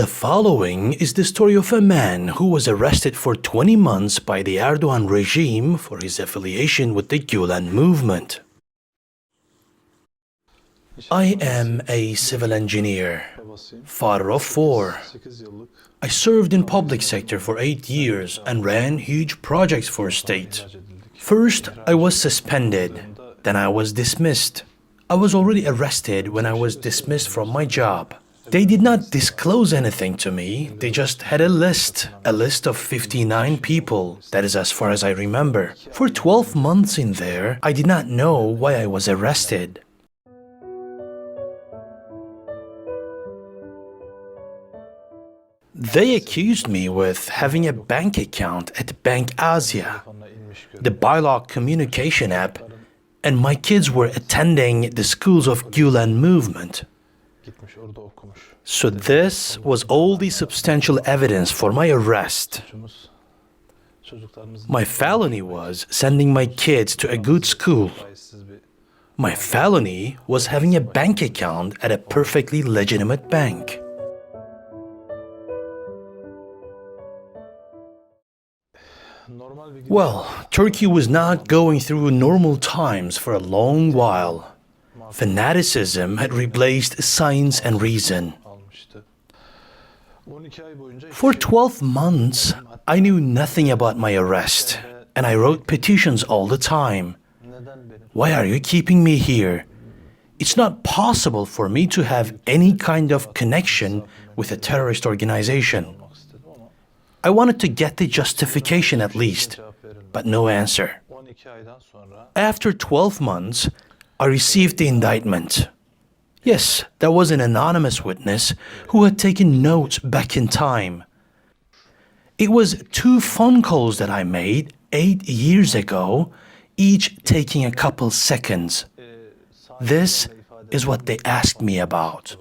The following is the story of a man who was arrested for 20 months by the Erdogan regime for his affiliation with the Gulen movement. I am a civil engineer, father of 4. I served in public sector for 8 years and ran huge projects for state. First, I was suspended, then I was dismissed. I was already arrested when I was dismissed from my job. They did not disclose anything to me, they just had a list of 59 people, that is as far as I remember. For 12 months in there, I did not know why I was arrested. They accused me with having a bank account at Bank Asya, the Dialogue communication app, and my kids were attending the schools of Gulen movement. So this was all the substantial evidence for my arrest. My felony was sending my kids to a good school. My felony was having a bank account at a perfectly legitimate bank. Well, Turkey was not going through normal times for a long while. Fanaticism had replaced science and reason. For 12 months, I knew nothing about my arrest, and I wrote petitions all the time. Why are you keeping me here? It's not possible for me to have any kind of connection with a terrorist organization. I wanted to get the justification at least, but no answer. After 12 months, I received the indictment. Yes, there was an anonymous witness who had taken notes back in time. It was 2 phone calls that I made 8 years ago, each taking a couple seconds. This is what they asked me about.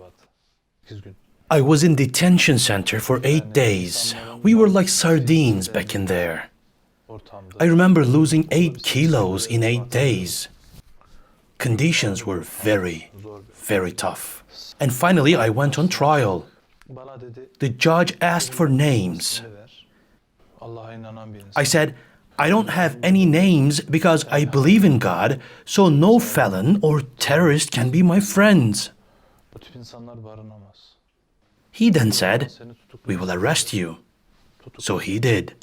I was in detention center for 8 days. We were like sardines back in there. I remember losing 8 kilos in 8 days. Conditions were very, very tough. And finally, I went on trial. The judge asked for names. I said, I don't have any names because I believe in God, so no felon or terrorist can be my friends. He then said, we will arrest you. So he did.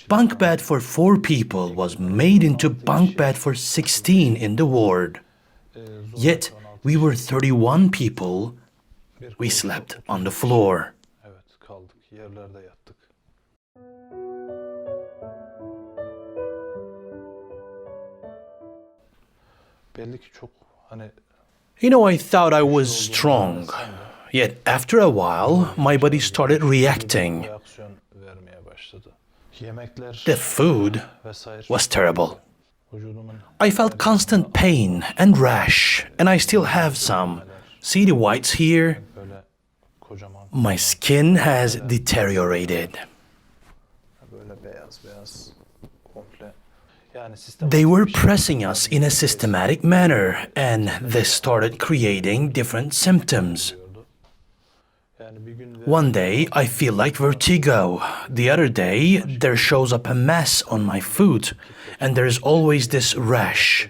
Bunk bed for 4 people was made into bunk bed for 16 in the ward. Yet, we were 31 people. We slept on the floor. I thought I was strong. Yet, after a while, my body started reacting. The food was terrible. I felt constant pain and rash, and I still have some. See the whites here? My skin has deteriorated. They were pressing us in a systematic manner, and this started creating different symptoms. One day, I feel like vertigo. The other day, there shows up a mess on my foot, and there's always this rash.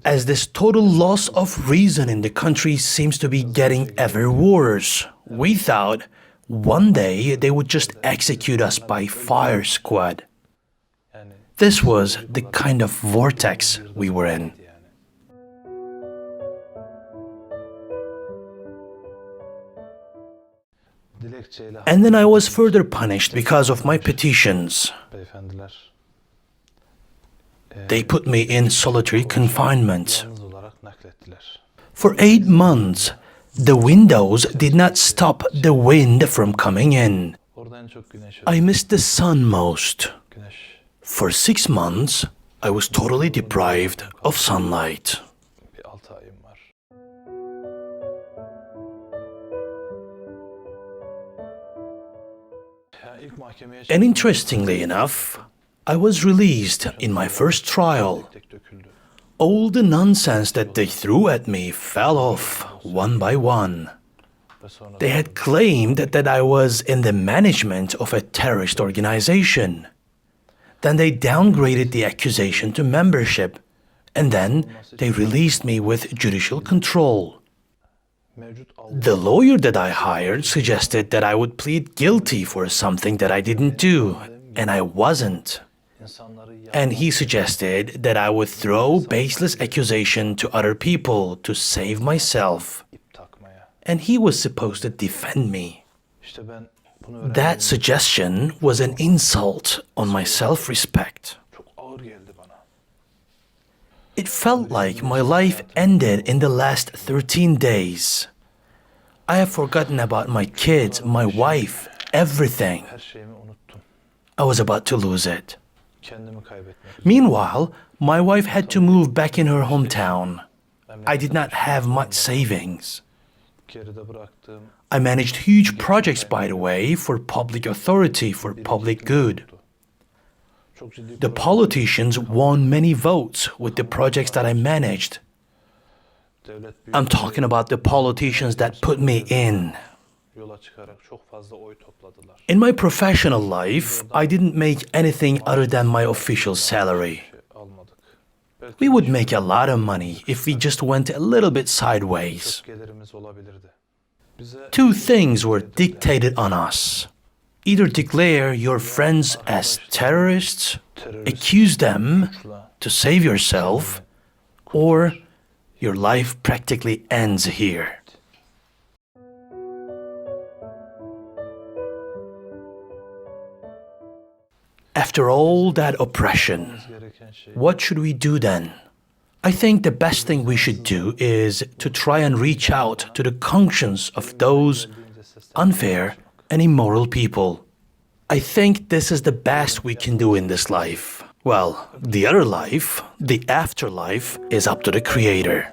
As this total loss of reason in the country seems to be getting ever worse, we thought one day they would just execute us by fire squad. This was the kind of vortex we were in. And then I was further punished because of my petitions. They put me in solitary confinement. For 8 months, the windows did not stop the wind from coming in. I missed the sun most. For 6 months, I was totally deprived of sunlight. And interestingly enough, I was released in my first trial. All the nonsense that they threw at me fell off one by one. They had claimed that I was in the management of a terrorist organization. Then they downgraded the accusation to membership, and then they released me with judicial control. The lawyer that I hired suggested that I would plead guilty for something that I didn't do, and I wasn't. And he suggested that I would throw baseless accusation to other people to save myself. And he was supposed to defend me. That suggestion was an insult on my self-respect. It felt like my life ended in the last 13 days. I have forgotten about my kids, my wife, everything. I was about to lose it. Meanwhile, my wife had to move back in her hometown. I did not have much savings. I managed huge projects, by the way, for public authority, for public good. The politicians won many votes with the projects that I managed. I'm talking about the politicians that put me in. In my professional life, I didn't make anything other than my official salary. We would make a lot of money if we just went a little bit sideways. Two things were dictated on us. Either declare your friends as terrorists, accuse them to save yourself, or your life practically ends here. After all that oppression, what should we do then? I think the best thing we should do is to try and reach out to the conscience of those unfair and immoral people. I think this is the best we can do in this life. Well, the other life, the afterlife, is up to the Creator.